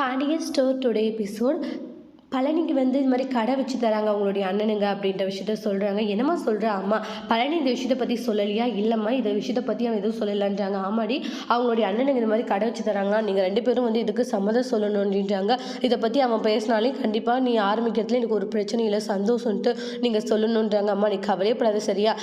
Pandian store today episode. பழனிக்கு இது மாதிரி கடை வச்சு தராங்க அவங்களுடைய அண்ணனுங்க அப்படின்ற விஷயத்த சொல்கிறாங்க. என்னம்மா சொல்கிற அம்மா, பழனி இந்த விஷயத்தை பற்றி சொல்லலையா? இல்லைம்மா, இந்த விஷயத்தை பற்றி அவன் எதுவும் சொல்லலைன்றாங்க. ஆமாடி, அவங்களுடைய அண்ணனுங்க இந்த மாதிரி கடை வச்சு தராங்க, நீங்கள் 2 பேரும் இதுக்கு சம்மதம் சொல்லணும் அப்படின்றாங்க. இதை பற்றி அவன் பேசினாலே கண்டிப்பாக நீ ஆரம்பிக்கிறதுல எனக்கு ஒரு பிரச்சனை இல்லை, சந்தோஷம்ன்ட்டு நீங்கள் சொல்லணுன்றாங்க. அம்மா, நீ கவலையப்படாத சரியா,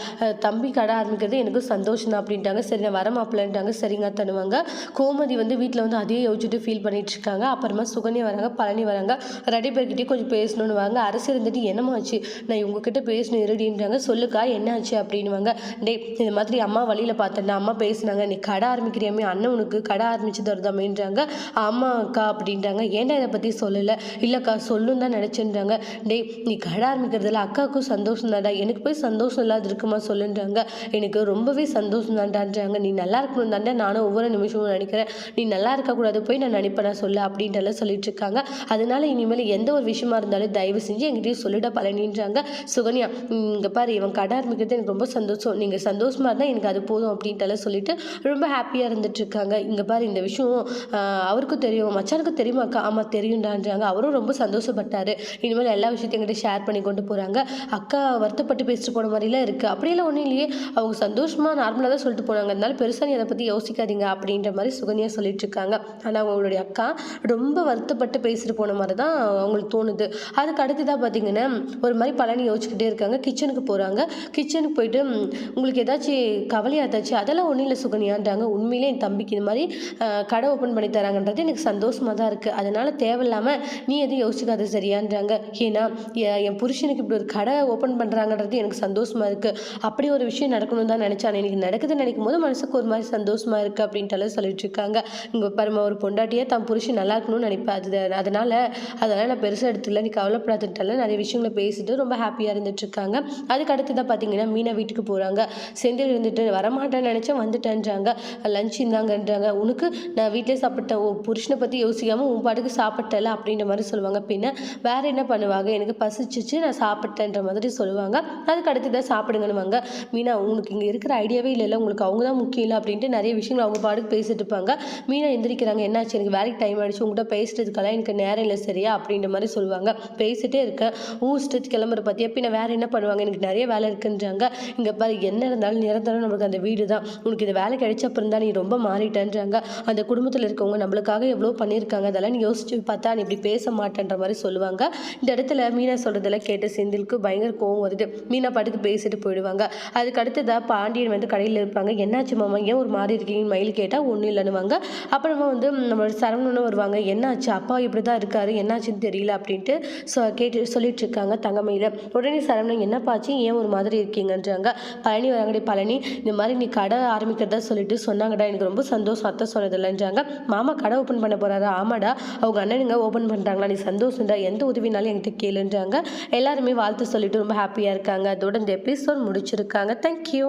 தம்பி கடை ஆரம்பிக்கிறது எனக்கு சந்தோஷம் தான் அப்படின்ட்டாங்க. சரி, நான் வரமாப்பிலன்றாங்க. சரிங்க தருவாங்க. கோமதி வீட்டில் அதே யோசிச்சுட்டு ஃபீல் பண்ணிட்டு இருக்காங்க. அப்புறமா சுகன்யா வராங்க, பழனி வராங்க. 2 பேர்கிட்ட கொஞ்சம் பேசணும்னு வாங்க. அரசு இருந்துட்டு என்னமாச்சு, நான் உங்ககிட்ட பேசணும் இருடின்றாங்க. சொல்லுக்கா என்ன ஆச்சு அப்படின்வாங்க. டே, இந்த மாதிரி அம்மா வழியில் பார்த்தேன், அம்மா பேசினாங்க, நீ கடை ஆரம்பிக்கிறியாமே, அண்ணன் உனக்கு கடை ஆரம்பிச்சு தருதாமேன்றாங்க. ஆமா அக்கா அப்படின்றாங்க. ஏன்டா இதை பற்றி சொல்லலை? இல்லைக்கா சொல்லணும் தான் நினச்சேன்றாங்க. டே, நீ கடை ஆரம்பிக்கிறதுல அக்காவுக்கும் சந்தோஷம் தான்டா, எனக்கு போய் சந்தோஷம் இல்லாத இருக்குமா சொல்லுன்றாங்க. எனக்கு ரொம்பவே சந்தோஷம் தான்டான்றாங்க. நீ நல்லா இருக்கணும் தாண்டா நானும் ஒவ்வொரு நிமிஷமும் நினைக்கிறேன், நீ நல்லா இருக்கக்கூடாது போய் நான் நினைப்பேன் சொல்ல அப்படின்ட்டு சொல்லிட்டு இருக்காங்க. அதனால இனிமேல் எந்த ஒரு விஷயமா இருந்தாலும் தயவு செஞ்சு என்கிட்டயும் சொல்லிட பழனின்றாங்க. சுகன்யா, இங்கே பாரு, இவன் கடை ஆரம்பிக்கிறது எனக்கு ரொம்ப சந்தோஷம், நீங்கள் சந்தோஷமாக இருந்தால் எனக்கு அது போதும் அப்படின்ட்டு சொல்லிட்டு ரொம்ப ஹாப்பியாக இருந்துட்டு இருக்காங்க. இங்கே பாரு, இந்த விஷயம் அவருக்கும் தெரியும், மச்சானுக்கு தெரியுமாக்கா? ஆமாம் தெரியும்டான்றாங்க. அவரும் ரொம்ப சந்தோஷப்பட்டார். இனிமேல் எல்லா விஷயத்தையும் என்கிட்ட ஷேர் பண்ணி கொண்டு போகிறாங்க. அக்கா வருத்தப்பட்டு பேசிட்டு போன மாதிரிலாம் இருக்குது, அப்படியெல்லாம் ஒன்றும் இல்லையே, அவங்க சந்தோஷமாக நார்மலாக தான் சொல்லிட்டு போனாங்க, அதனால பெருசாக நீ அதை பற்றி யோசிக்காதீங்க அப்படின்ற மாதிரி சுகன்யா சொல்லிட்டு இருக்காங்க. ஆனால் அவங்களுடைய அக்கா ரொம்ப வருத்தப்பட்டு பேசிட்டு போன மாதிரி தான் அவங்களுக்கு தோணுது. அதுக்கு அடுத்ததாக பார்த்தீங்கன்னா ஒரு மாதிரி பழனி யோசிச்சுக்கிட்டே இருக்காங்க. கிச்சனுக்கு போகிறாங்க. கிச்சனுக்கு போயிட்டு உங்களுக்கு ஏதாச்சும் கவலையாக ஏதாச்சும்? அதெல்லாம் ஒன்றும் இல்லை சுகன்யான்றாங்க. உண்மையிலே என் தம்பிக்கு இது மாதிரி கடை ஓப்பன் பண்ணி தராங்கன்றது எனக்கு சந்தோஷமாக தான் இருக்குது, அதனால் தேவையில்லாமல் நீ எதுவும் யோசிக்காது சரியான்றாங்க. ஏன்னா என் புருஷனுக்கு இப்படி ஒரு கடை ஓப்பன் பண்ணுறாங்கன்றது எனக்கு சந்தோஷமாக இருக்குது, அப்படி ஒரு விஷயம் நடக்கணும்னு தான் நினச்சேன், எனக்கு நடக்குதுன்னு நினைக்கும் போது மனசுக்கு ஒரு மாதிரி சந்தோஷமாக இருக்குது அப்படின்ட்டு சொல்லிட்டு இருக்காங்க. இங்கே பாருமா, ஒரு பொண்டாட்டியாக தான் புருஷன் நல்லா இருக்கணும்னு நினைப்பேன், அதனால் நான் பெருசாக எடுத்துல, நீ கவலைப்படாதுட்டால நிறைய விஷயங்களை பேசிட்டு ரொம்ப ஹாப்பியாக இருந்துட்டு இருக்காங்க. அதுக்கு அடுத்து தான் பார்த்தீங்கன்னா மீனா வீட்டுக்கு போகிறாங்க. செந்தில் இருந்துட்டு வரமாட்டேன்னு நினச்சேன் வந்துட்டேன்றாங்க. லஞ்ச் இந்தாங்கன்றாங்க. உனக்கு நான் வீட்டிலே சாப்பிட்டேன், புருஷனை பற்றி யோசிக்காமல் உன் பாட்டுக்கு சாப்பிட்டல அப்படின்ற மாதிரி சொல்லுவாங்க. பின்ன வேறு என்ன பண்ணுவாங்க, எனக்கு பசிச்சிச்சு நான் சாப்பிட்டேன்ற மாதிரி சொல்லுவாங்க. அதுக்கு அடுத்து தான் சாப்பிடுங்கன்னுவாங்க. மீனா, உனக்கு இங்கே இருக்கிற ஐடியாவே இல்லைல்ல, உங்களுக்கு அவங்க தான் முக்கியம் இல்லை அப்படின்ட்டு நிறைய விஷயங்கள் அவங்க பாட்டுக்கு பேசிட்டு இருப்பாங்க. மீனா எந்திரிக்கிறாங்க. என்னாச்சு, எனக்கு வேலைக்கு டைம் ஆகிடுச்சு, உங்கள்கிட்ட பேசுறதுக்கெல்லாம் எனக்கு நேரம் இல்லை சரியா அப்படின்ற மாதிரி சொல்லுவாங்க. பேசிட்டே இருக்கேன், இஷ்டத்துக்கு கிளம்புற பற்றியா, பின்ன வேறு என்ன பண்ணுவாங்க, எனக்கு நிறைய வேலை இருக்குன்றாங்க. இங்கே பாரு, என்ன இருந்தாலும் நிரந்தரம் நம்மளுக்கு அந்த வீடு தான், உனக்கு இந்த வேலை கிடைச்சப்ப இருந்தால் நீ ரொம்ப மாறிட்டேன்றாங்க. அந்த குடும்பத்தில் இருக்கவங்க நம்மளுக்காக எவ்வளோ பண்ணியிருக்காங்க, அதெல்லாம் நீ யோசிச்சு பார்த்தா நீ இப்படி பேச மாட்டேன்ற மாதிரி சொல்லுவாங்க. இந்த இடத்துல மீனா சொல்கிறதெல்லாம் கேட்டு செந்திலுக்கு பயங்கர கோவம் வருது. மீனா பாட்டுக்கு பேசிட்டு போயிடுவாங்க. அதுக்கு அடுத்ததாக பாண்டியன் கடையில் இருப்பாங்க. என்னாச்சு மாமா, ஏன் ஒரு மாதிரி இருக்கீங்கன்னு மயில் கேட்டால் ஒன்றும் இல்லைன்னுவாங்க. அப்புறமா நம்மளோட சரவணனும் வருவாங்க. என்னாச்சு, அப்பா இப்படி தான் இருக்காரு, என்னாச்சுன்னு தெரியல அப்படின்ட்டு கேட்டு சொல்லிட்டு இருக்காங்க தங்கமையில். உடனே சரவணன், என்னப்பாச்சு, ஏன் ஒரு மாதிரி இருக்கீங்கன்றாங்க. பழனி வராங்கடி. பழனி, இந்த மாதிரி நீ கடை ஆரம்பிக்கிறதா சொல்லிட்டு சொன்னாங்கடா, எனக்கு ரொம்ப சந்தோஷம், அத்தை சொன்னதில்லைன்றாங்க. மாமா கடை ஓப்பன் பண்ண போறாரா? ஆமாடா, அவங்க அண்ணனுங்க ஓப்பன் பண்ணுறாங்களா, நீ சந்தோஷம்டா, எந்த உதவினாலும் என்கிட்ட கேளுன்றாங்க. எல்லாருமே வாழ்த்து சொல்லிட்டு ரொம்ப ஹாப்பியாக இருக்காங்க. அதோட இந்த எபிசோட் முடிச்சிருக்காங்க. தேங்க்யூ.